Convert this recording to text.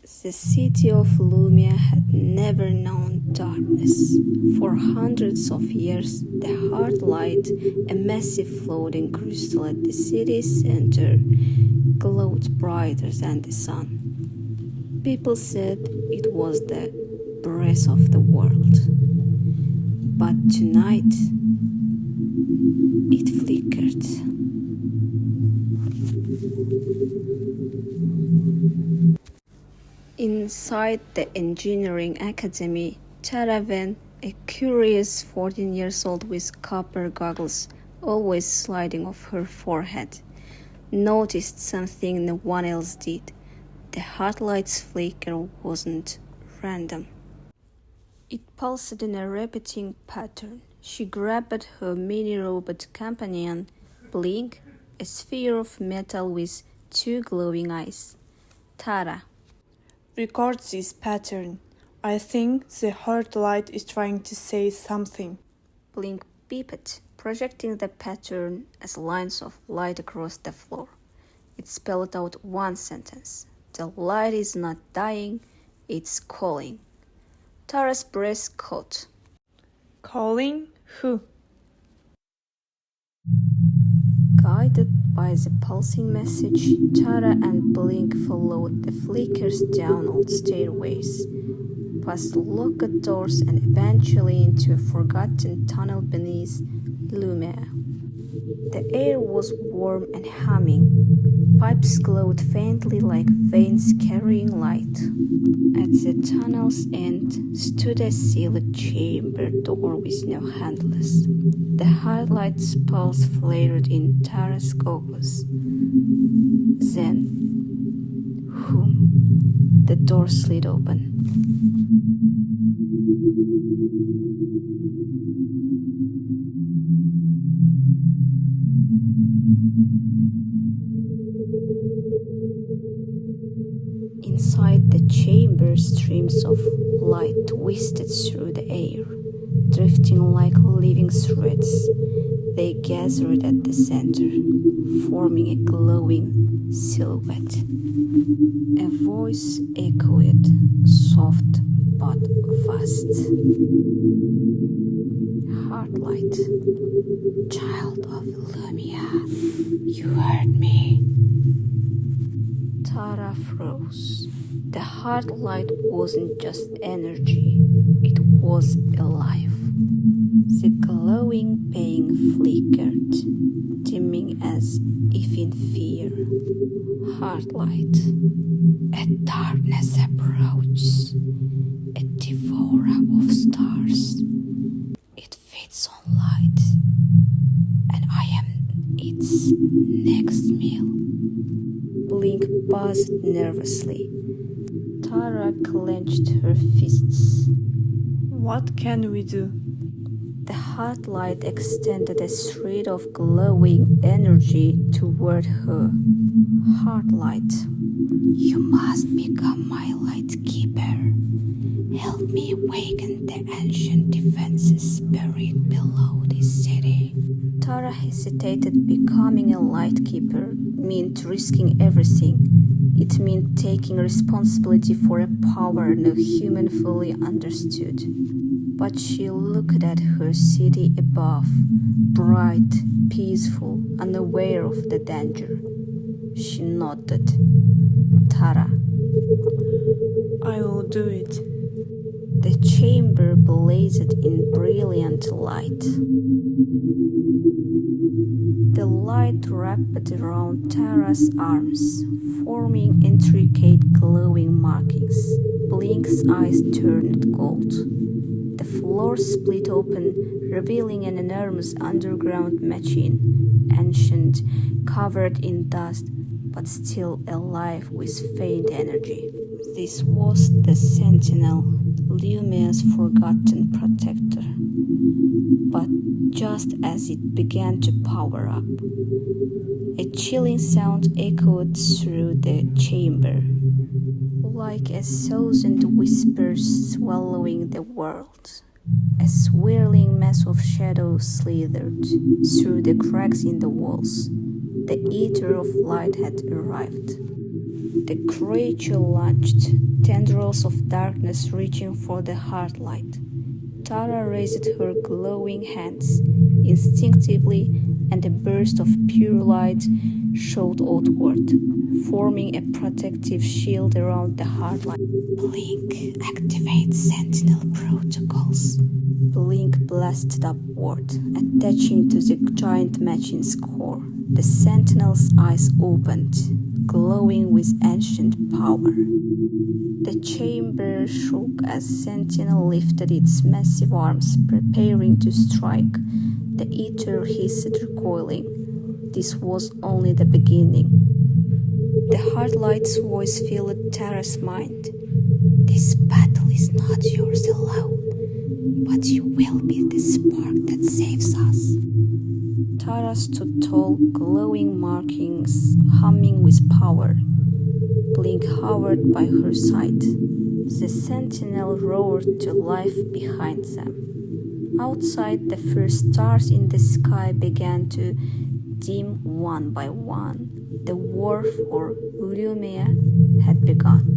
The city of Lumia had never known darkness. For hundreds of years, the heart light, a massive floating crystal at the city's center, glowed brighter than the sun. People said it was the breath of the world. But tonight, it flickered. Inside the engineering academy, Taravan, a curious 14 years old with copper goggles always sliding off her forehead, noticed something no one else did. The heartlight's flicker wasn't random. It pulsed in a repeating pattern. She grabbed her mini-robot companion, Blink, a sphere of metal with two glowing eyes. Tara. Record this pattern. I think the heart light is trying to say something. Blink beeped, projecting the pattern as lines of light across the floor. It spelled out one sentence. The light is not dying, it's calling. Tara's breath caught. Calling? Who? Guided by the pulsing message, Tara and Blink followed the flickers down old stairways, past locked doors and eventually into a forgotten tunnel beneath Lumia. The air was warm and humming. Pipes glowed faintly like veins carrying light. At the tunnel's end stood a sealed chamber door with no handles. The heartlight's pulse flared in Tara's goggles. Then, the door slid open. Inside the chamber, streams of light twisted through the air, drifting like living threads. They gathered at the center, forming a glowing silhouette. A voice echoed, soft but vast. Heartlight, child of Lumia, you heard me. Tara froze. The heartlight wasn't just energy, it was alive. The glowing pain flickered, dimming as if in fear. Heartlight, a darkness approaches, a devourer of stars. It feeds on light, and I am its next meal. Blink buzzed nervously. Tara clenched her fists. What can we do? The heartlight extended a thread of glowing energy toward her. Heartlight, you must become my light keeper. Help me awaken the ancient defenses buried below this city. Tara hesitated. Becoming a light keeper meant risking everything. It meant taking responsibility for a power no human fully understood. But she looked at her city above, bright, peaceful, unaware of the danger. She nodded. Tara. I will do it. The chamber blazed in brilliant light. The light wrapped around Tara's arms, forming intricate glowing markings. Blink's eyes turned gold. The floor split open, revealing an enormous underground machine, ancient, covered in dust, but still alive with faint energy. This was the Sentinel, Lumia's forgotten protector. But just as it began to power up, a chilling sound echoed through the chamber, like a thousand whispers swallowing the world. A swirling mass of shadows slithered through the cracks in the walls. The Eater of Light had arrived. The creature lunged, tendrils of darkness reaching for the heart light. Tara raised her glowing hands instinctively, and a burst of pure light shot outward, forming a protective shield around the heart light. Blink, activate Sentinel protocols. Blink blasted upward, attaching to the giant machine's core. The Sentinel's eyes opened, glowing with ancient power. The chamber shook as Sentinel lifted its massive arms, preparing to strike. The Ether hissed, recoiling. This was only the beginning. The Heartlight's voice filled Tara's mind. This battle is not yours alone, but you will be the spark that saves us. Tara stood tall, glowing markings humming with power. Blink hovered by her side. The Sentinel roared to life behind them. Outside, the first stars in the sky began to dim one by one. The war for Lumia had begun.